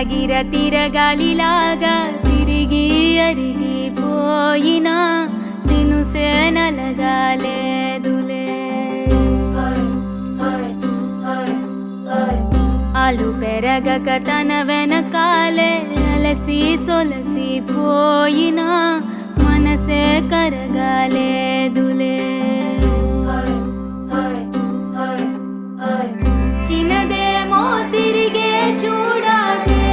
గిర తిరగాలిలాగా తిరిగి అరిగిపోయినా దినుసే నలగాలేదులే. ఆలు పెరగక తన వెనకాలే అలసి సొలసిపోయినా మనసే కరగాలేదులే. చిన్నదేమో తిరిగే చూడాదే,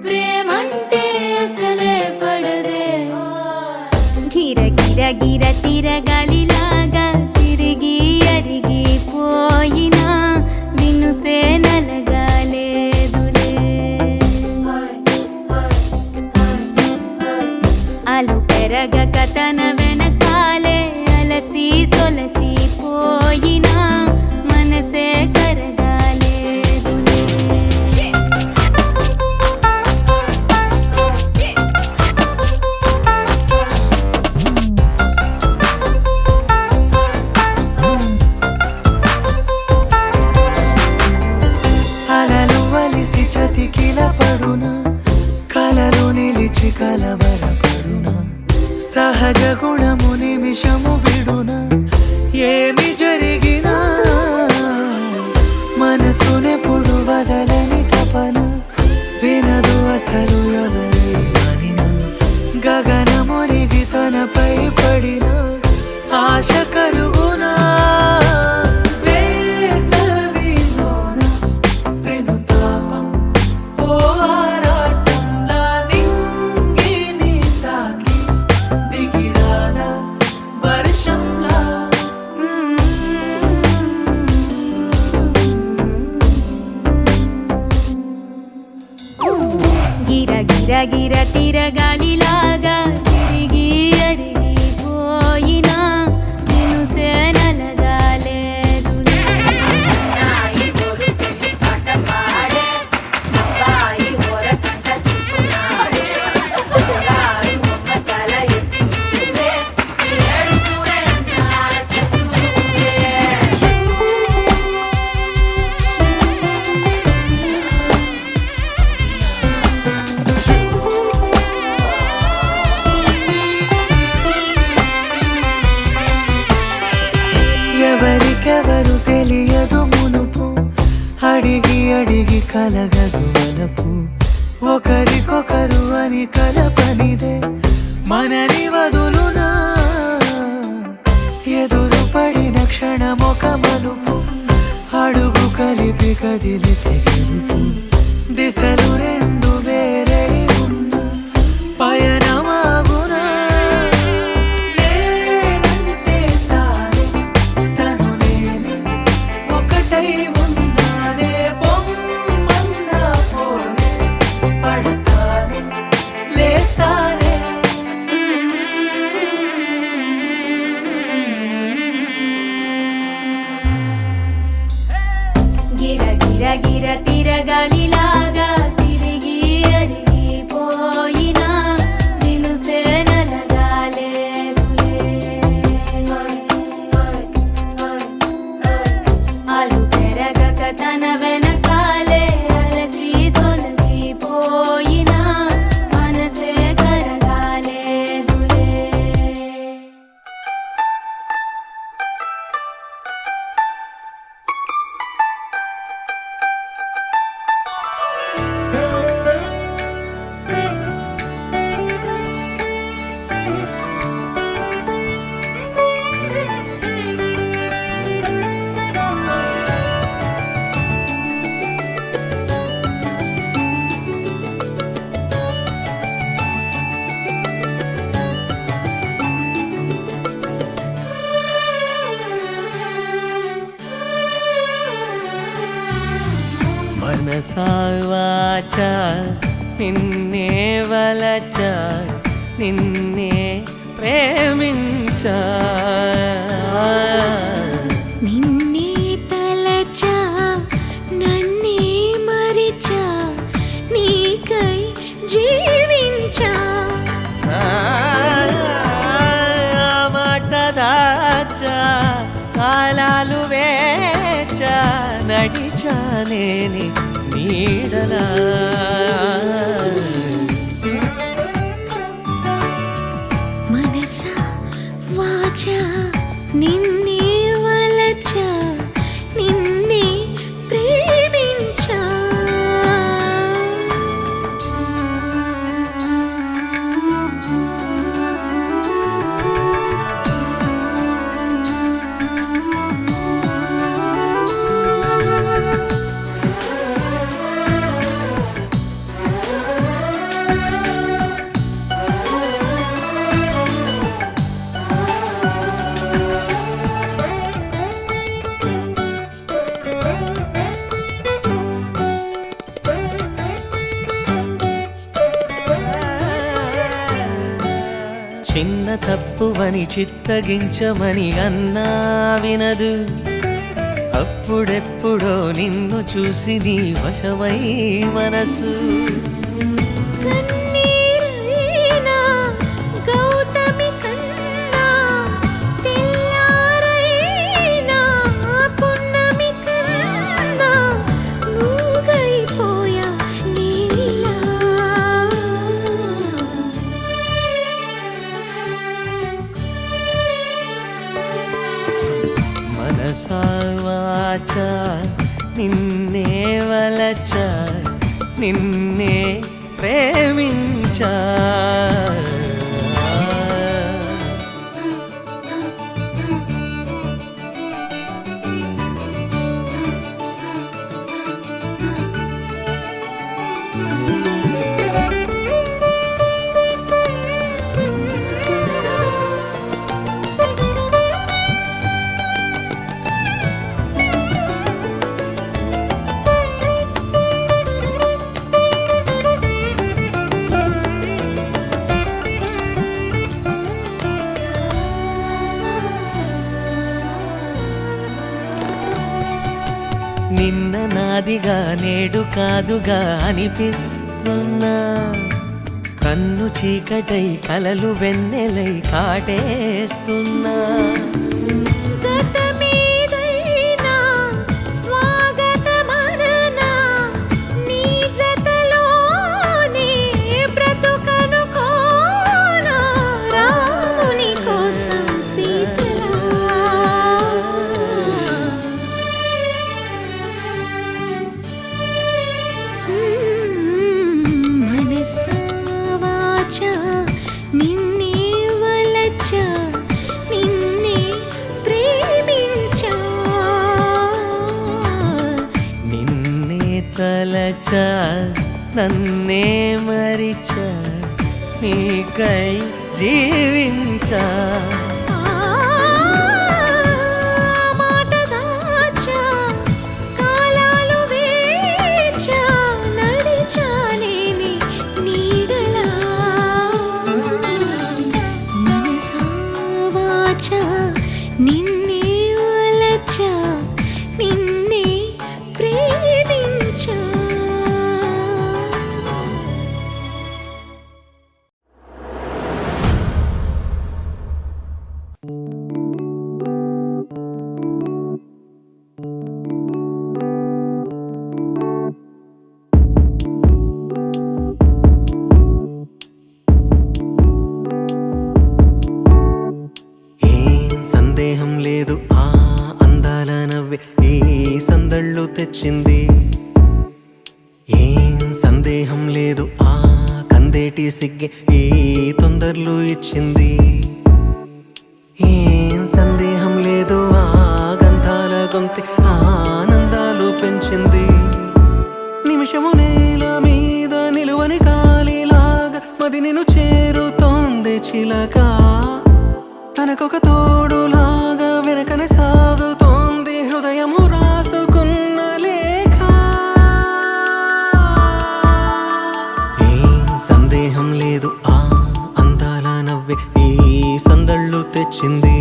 ప్రేమంటే అసలే పడదే. గిర గిర గిర తిరగాలిలాగా తిరిగి అరిగిపోయినా దినుసే నలగాలేదులే. ఆలు పెరగక తన వెనకాలే అలసి సొలసిపోయినా మనసే కరగాలేదులే. అలలు వలిసి చతికిల పడునా, కలలు నిలిచి కలవరపడునా, సహజ గుణము నిమిషము విడునా. ఏమి జరిగినా మనసునెప్పుడు వదలని తపన, వినదు అసలు ఎవరి అనినా. గగనమునిగి తనపై పడిన ఆశ కలుగునా. గిర గిర గిర తిరగాలిలాగా తిరిగి అరిగిపోయినా దినుసే నలగాలేదులే. ఎవరికెవరు తెలియదు మునుపు, అడిగి అడిగి కలగదు వలపు. ఒకరికొకరు అని కలపనిదే మనని వదులునా. ఎదురు పడిన క్షణమొక మలుపు, అడుగు కలిపి కదిలితే గెలుపు. దిశలు రెండు వేరే ఉన్న పయనమాగునా. గిర గిర గిర తిరగాలిలాగా తిరిగి అరిగిపోయినా దినుసే నలగాలేదులే. ఆలు పెరగక తన వెనకాలే అలసి సొలసిపోయినా మనసే కరగాలేదులే. మనసా వాచా నిన్నే వలచా, నిన్నే ప్రేమించా. నిన్నే తలచా నన్నే మరిచా, నీకై జీవించా. మాట దాచా కాలాలు వే నేని నీడలా మనసా వాచా నిన్నే వలచా నిన్నే ప్రేమించా చిన్న తప్పువని చిత్తగించమని అన్నా వినదు అప్పుడెప్పుడో నిన్ను చూసి నీ వశమై మనసు కన్నీరైనా గౌతమి కన్నా తెల్లారైనా పున్నమి కన్నా నువ్వైపోయా నీలా మనసా వాచా నిన్నే వలచా నిన్నే ప్రేమించా నిన్న నాదిగా నేడు కాదుగా అనిపిస్తున్నా కన్ను చీకటై కలలు వెన్నెలై కాటేస్తున్నా గతమేదైనా స్వాగతమననా నీ జతలోనే బ్రతుకనుకోనా రాముని కోసం సీతలా మనసా వాచా నిన్నే వలచా నిన్నే ప్రేమించా నిన్నే తలచా నన్నే మరిచా నీకై జీవించా మాట దాచా కాలాలు వేచా నడిచానేని నీడలా మనసా వాచా నిన్నే వలచా నిన్నే ప్రేమించా ఏం సందేహం లేదు ఆ అందాల నవ్వే ఈ సందళ్ళు తెచ్చింది ఏం సందేహం లేదు ఆ కందేటి సిగ్గే ఈ తొందరలు ఇచ్చింది ఏం సందేహం లేదు ఆ గంధాల గొంతి ఆనందాలు పెంచింది నిమిషము నేల మీద నిలువని కాలిలాగా మది నిన్ను చేరుతోంది చిలక తనకొక తోడులాగా వెనకనే సాగుతోంది హృదయము రాసుకున్న లేఖ ఏం సందేహం లేదు ఆ అందాల నవ్వే ఈ సందళ్ళు తెచ్చింది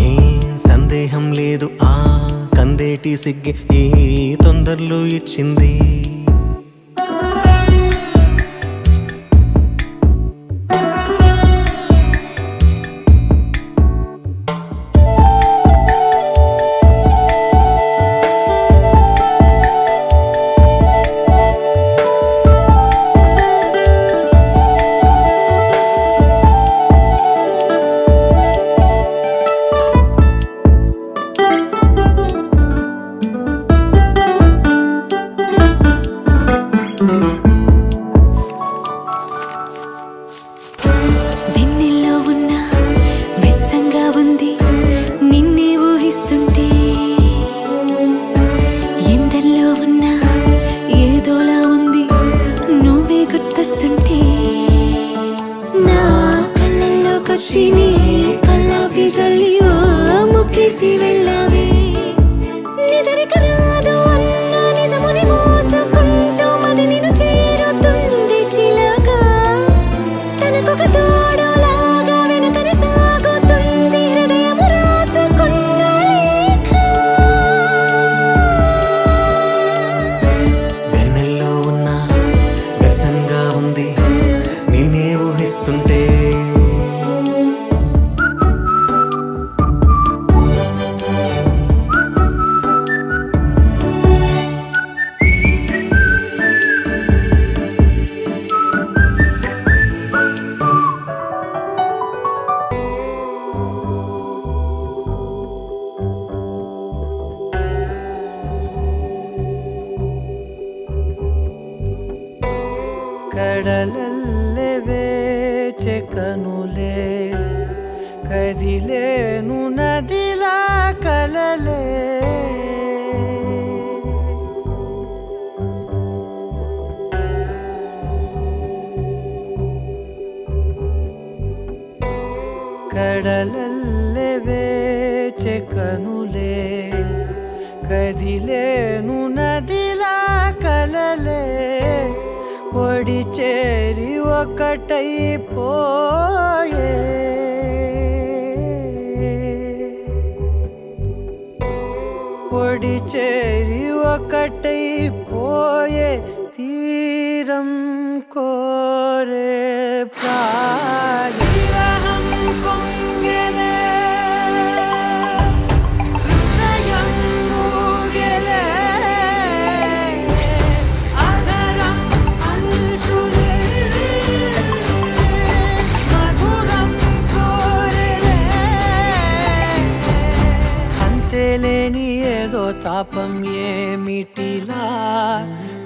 ఏం సందేహం లేదు ఆ కందేటి సిగ్గే ఈ తొందరలు ఇచ్చింది కడలల్లె వేచె కనులే కదిలేను నదిలా కలలే కడలల్లె వేచె కనులే కదిలేను నదిలా కలలే ఒడి చేరి ఒకటైపోయే ఒడి చేరి ఒకటైపోయే తీరం కోరే ప్రాయం పొంగెలే హృదయం మూగెలే అధరం అంశులే మధురం కోరెలే అంతేలేని ఏదో తాపం ఏమిటిలా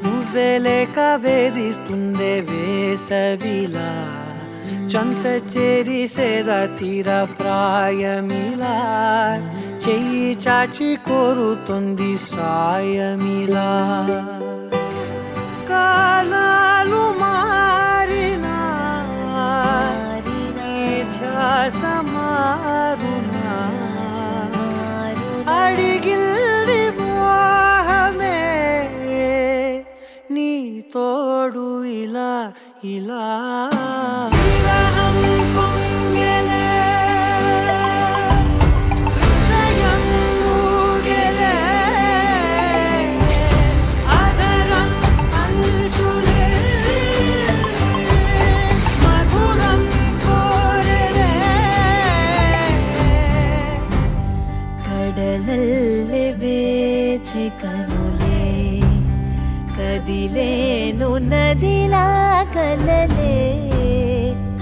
నువ్వే లేక వేధిస్తుందే వేసవిలా చంత చేరి సేద తీర ప్రాయమిలా చెయ్యి చాచి కోరుతుంది సాయమిలా కాలాలు మారినా నీ ధ్యాస మారునా అడిగిల్ది మోహమే నీ తోడు ఇలా ఇలా విరహం పొంగెలే హృదయం మూగెలే అధరం అంశులే మధురం కోరెలే కడలల్లె వేచె కనులే కదిలేను నదిలా కలలే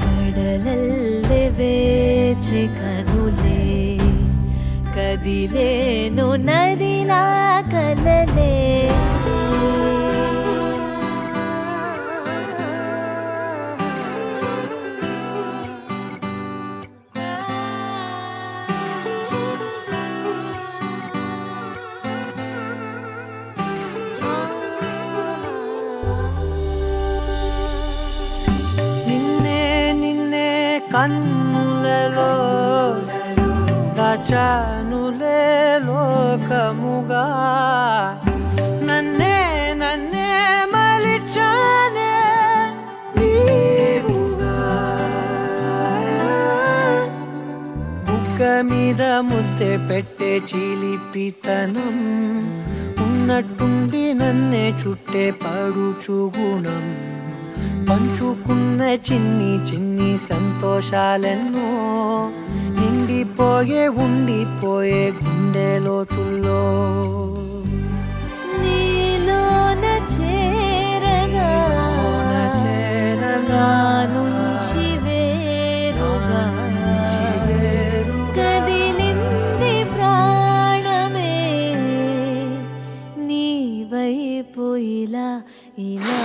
కడలల్లె వేచె కనులే కదిలేను నదిలా కలలే కన్నులలో దాచానులే లోకముగా నన్నే నన్నే మలిచానే నీవుగా బుగ్గ మీద ముద్దె పెట్టే చిలిపితనం ఉన్నట్టుండి నన్నే చుట్టే పడుచు గుణం పంచుకున్న చిన్ని చిన్ని సంతోషాలెన్నో నిండిపోయే ఉండిపోయే గుండె లోతుల్లో నీలోన చేరగా నా నుంచి వేరుగా కదిలింది ప్రాణమే నీ వైపు ఇలా ఇలా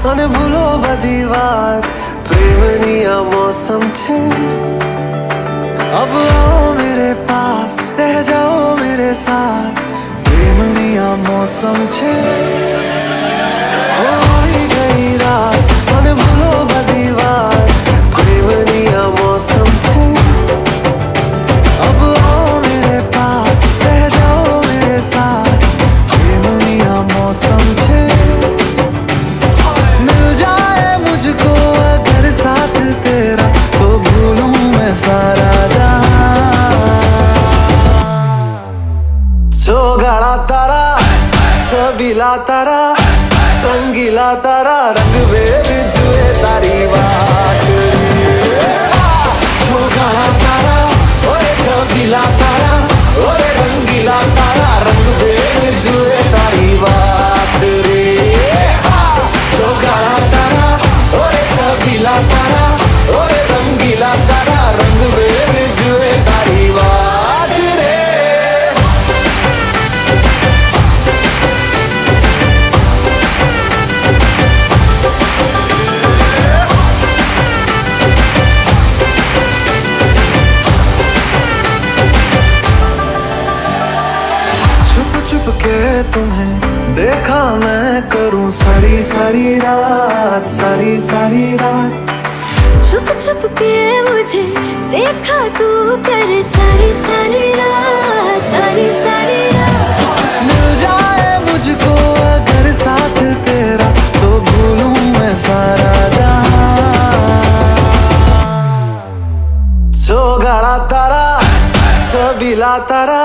અને ભૂલો બધી વાત પ્રેમની આ मौसम છે अब आओ मेरे पास रह जाओ मेरे साथ प्रेम પ્રેમની આ મોસમ છે હોઈ ગઈ રાત મને ભૂલો બધી વાત પ્રેમની આ મોસમ છે अब आओ मेरे पास रह जाओ मेरे साथ प्रेमनी आ मौसम छे मिल जाए मुझको अगर साथ तेरा तो भूलूं मैं सारा जहां चौगाड़ा तारा छबीला तारा रंगीला तारा रंग वेद जुए तारी बात चौगाड़ा तारा ओरे छबीला तारा ओरे रंगीला तारा रंग वेद जुए तारी बात रे चौगाड़ा तारा ओरे छबीला तारा ओरे रंगीला तारा रंग वेद जुए तारी बात रे छुप छुप के तुम्हें देखा मैं करूं सारी सारी रात सारी सारी रात छुप छुप के मुझे देखा तू कर सारी सारी रात सारी सारी रात मिल जाए मुझको अगर साथ तेरा तो भूलूं मैं सारा जहां चौगाड़ा तारा छबीला तारा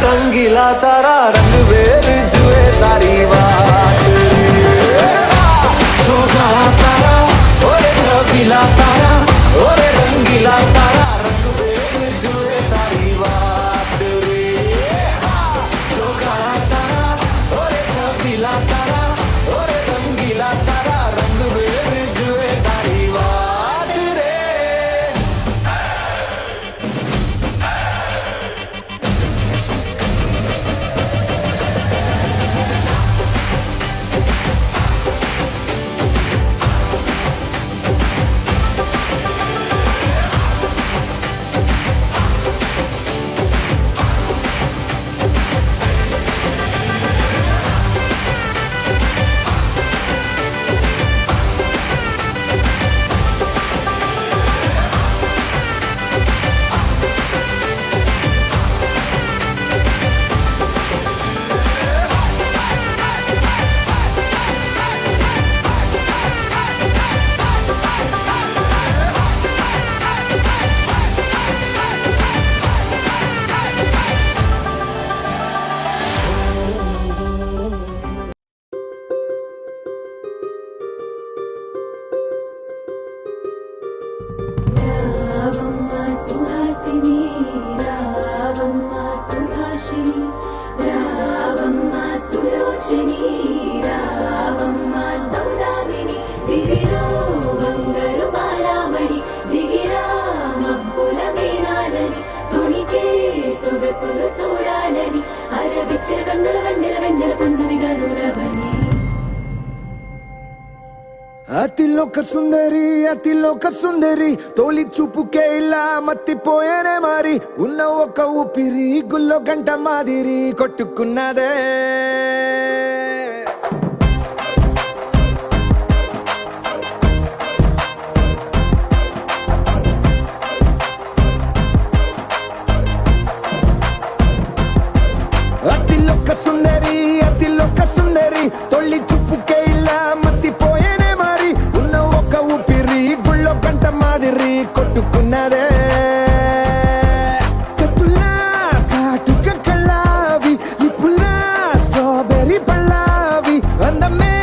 रंगीला तारा रंग वेद जुए तारी बात चौगाड़ा तारा ओरे छबीला तारा ओरे रंगीला तारा रंग वेद जुए तारी बात रे चौगाड़ा तारा ओरे छबीला तारा ओरे रंगीला तारा रंग वेद जुए तारी बात रे రావమ్మ సుహాసిని రావమ్మ సుభాషిణి రావమ్మ సులోచని రావమ్మ సౌదామిని దిగిరో బంగారు బాలామణి దిగిరా మబ్బుల మేనాలని తొణికే సొగసులు చూడాలని అరవిచ్చల కన్నుల వెన్నెల వెన్నెల పున్నమి గనులవని అతిలోక సుందరి తోలి చూపుకే ఇలా మత్తిపోయేనే మారి ఉన్న ఒక ఊపిరి గుల్లో గంట మాదిరి కొట్టుకున్నదే అతిలోక సుందరి తొలి చూపుకే ఇలా మత్తిపోయేనే మారి ఉన్న ఒక ఊపిరి గుళ్ళో గంట మాదిరి కొట్టుకున్నదే కత్తులా కాటుక కళ్ళావి ఇప్పులా స్ట్రాబెర్రీ పళ్ళావి అందమే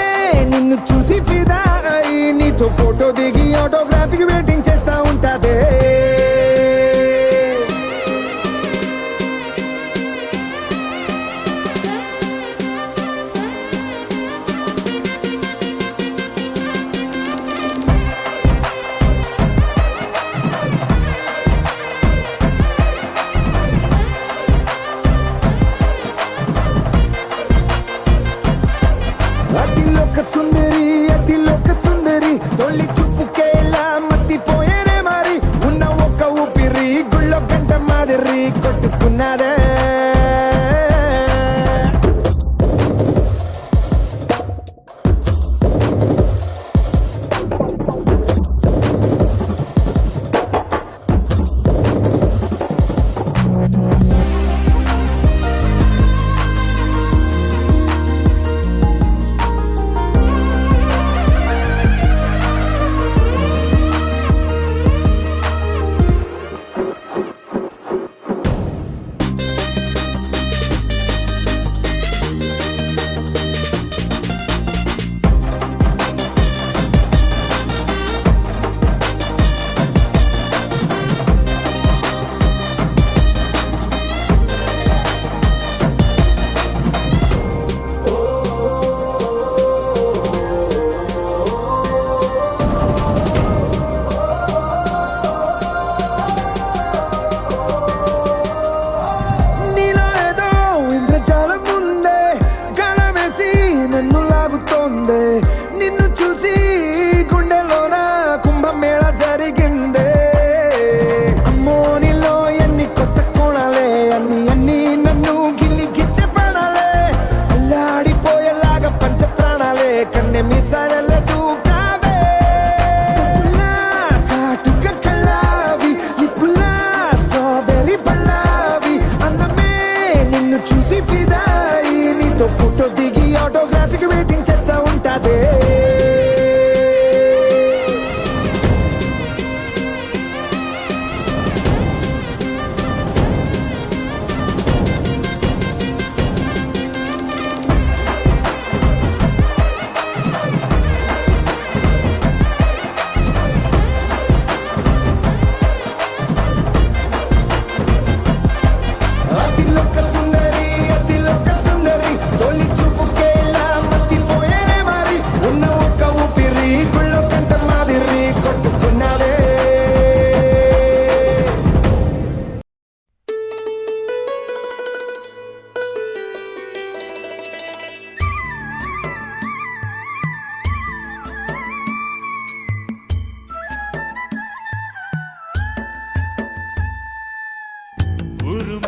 నిన్ను చూసి ఫిదా అయి నీతో ఫోటో దిగి ఆటోగ్రాఫీకి వెయిటింగ్ చేస్తా ఉంటాదే అతిలోక సుందరి తొలి చూపుకే ఇలా మత్తిపోయేనే మారి ఉన్న ఒక ఊపిరి గుళ్ళో గంట మాదిరి కొట్టుకున్నదే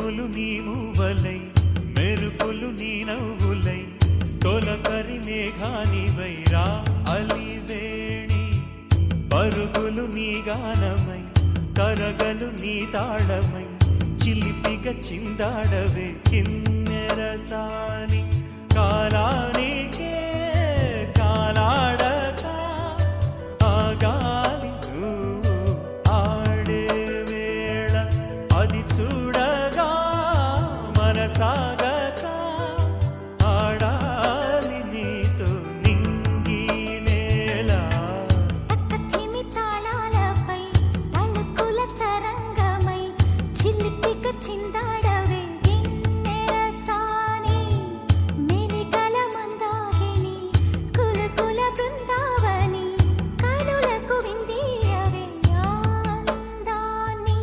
ఉరుములు నీ మూవలై మెరుపులు నీ నవ్వులై తొలకరి మేఘానివై రా అలివేణి పరుగులు నీ గానమై కరగలు నీ తాళమై చిలిపిగ చిందాడవే కిన్నెరసాని కాలానికే కాలాడక ఆగాలి నువ్వు ఆడే వేళ అది చూడగా మనసాగక ఆడాలి నీతో నింగి నేల తక్కతిమి తాళాలపై తళుకుల తరంగమై చిలిపిక చిందాడవే గిన్నెరసాని మెలికల మందాకిని కులకుల బృందావని కనులకు విందీయవే ఆనందాన్ని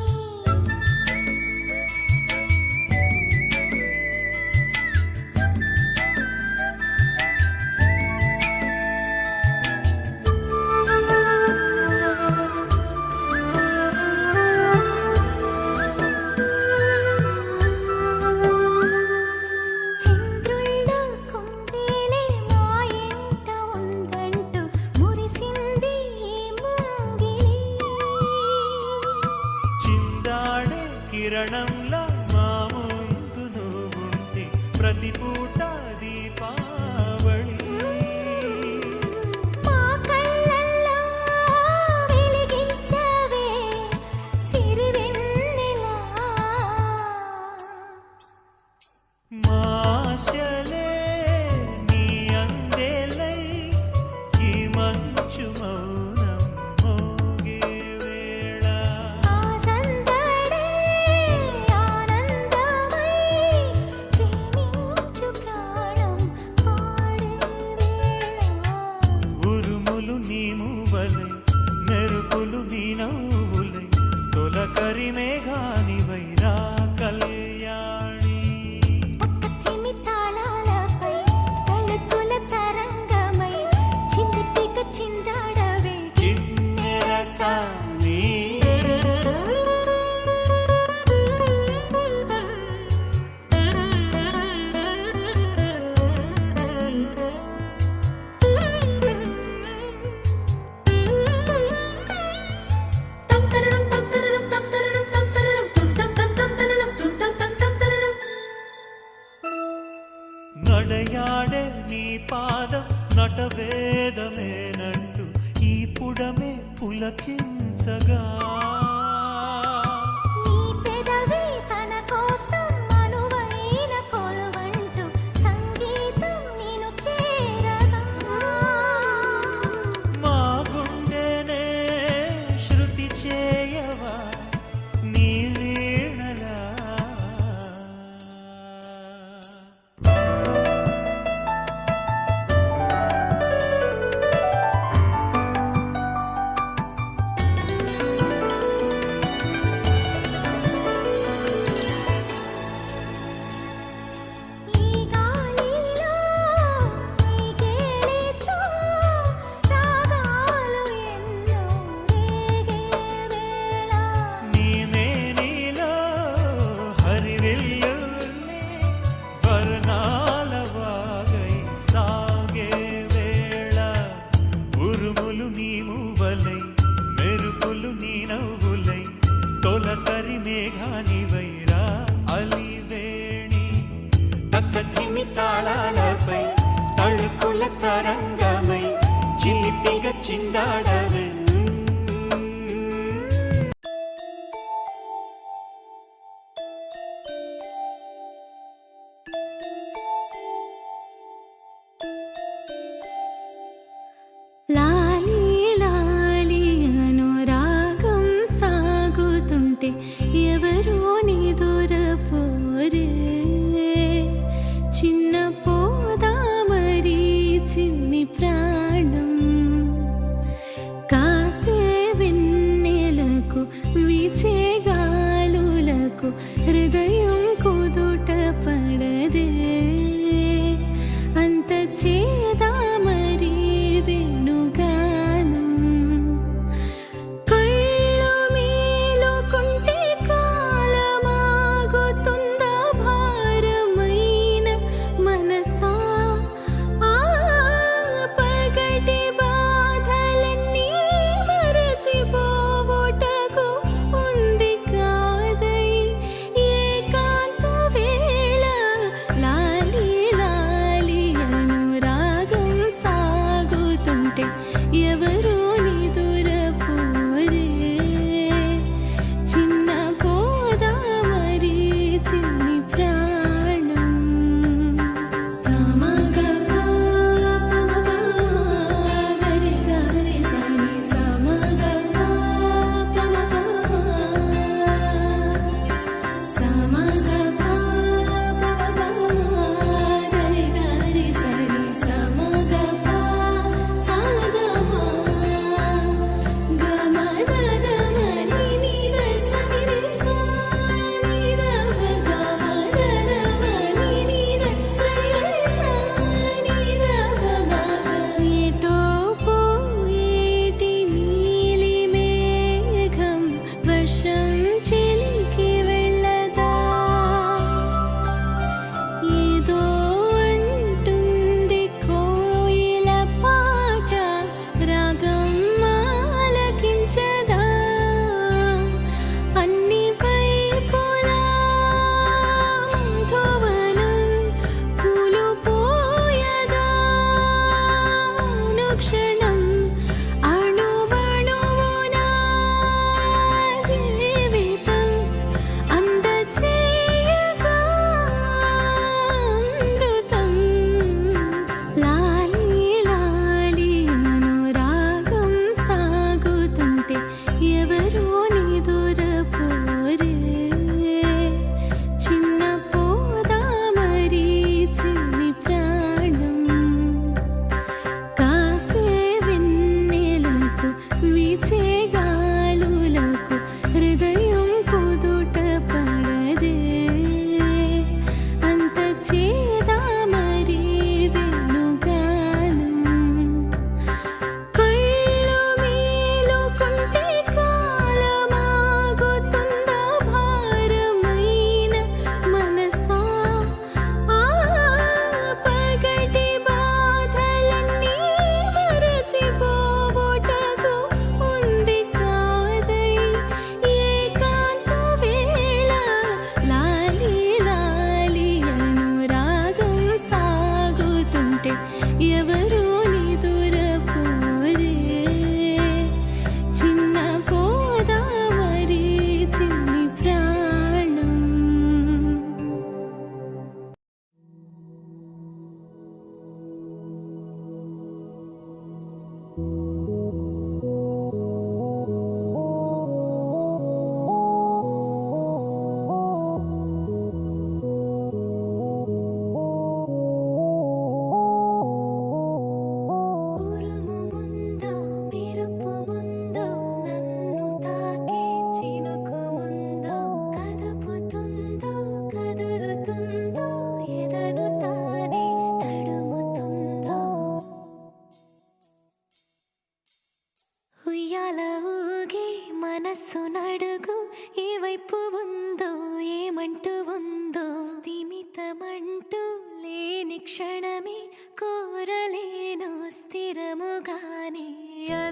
చంద్రుళ్ళ కుందేలే మా ఇంట ఉందంటూ మురిసింది ఈ ముంగిలి చిందాడే కిరణంలా మా ముందు నువ్వుంటే ప్రతి పూట దీపావళి మా కళ్ళల్లో వెలిగించవే సిరివెన్నెలా మాశలే నీ అందేలై ఈ మంచు మౌనం మోగే వేళ ఆ సందడే ఆనందమై ప్రేమించు ప్రాణం పాడే వేళ ఉరుములు నీ మూవలై మెరుపులు నీ నవ్వులై తొలకరి మేఘానివై రా కళ్యాణి తక్కతిమి తాళాలపై తళుకుల తరంగమై చిలిపిక చిందాడవే కిన్నెరసాని నడయాడే నీ పాదం నటవేదమేనంటూ ఈ పుడమే పులకించగా నీ పెదవి తన కోసం అనువైన కొలువంటూ సంగీతం నేను చేరగా మా గుండెనే శృతి చేయవా నీ వీణలా ఈ గాలిలో ఈ కేళితో రాగాలు ఎన్నో రేగే వేళ నీ మేనిలో హరివిల్లులే వర్ణాల వాగై సాగే వేళ ఉరుములు నీ మూవలై మెరుపులు నీ నవ్వులై తొలకరి మేఘానివై రా అలివేణి తక్కతిమి తాళాలపై తళుకుల తరంగమై చిలిపిగ చిందాడవే లాలి లాలి అనురాగం సాగుతుంటే ఎవరో నిదురపోరే చిన్న పోదా మరి చిన్ని ప్రాణం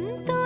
ఎంతో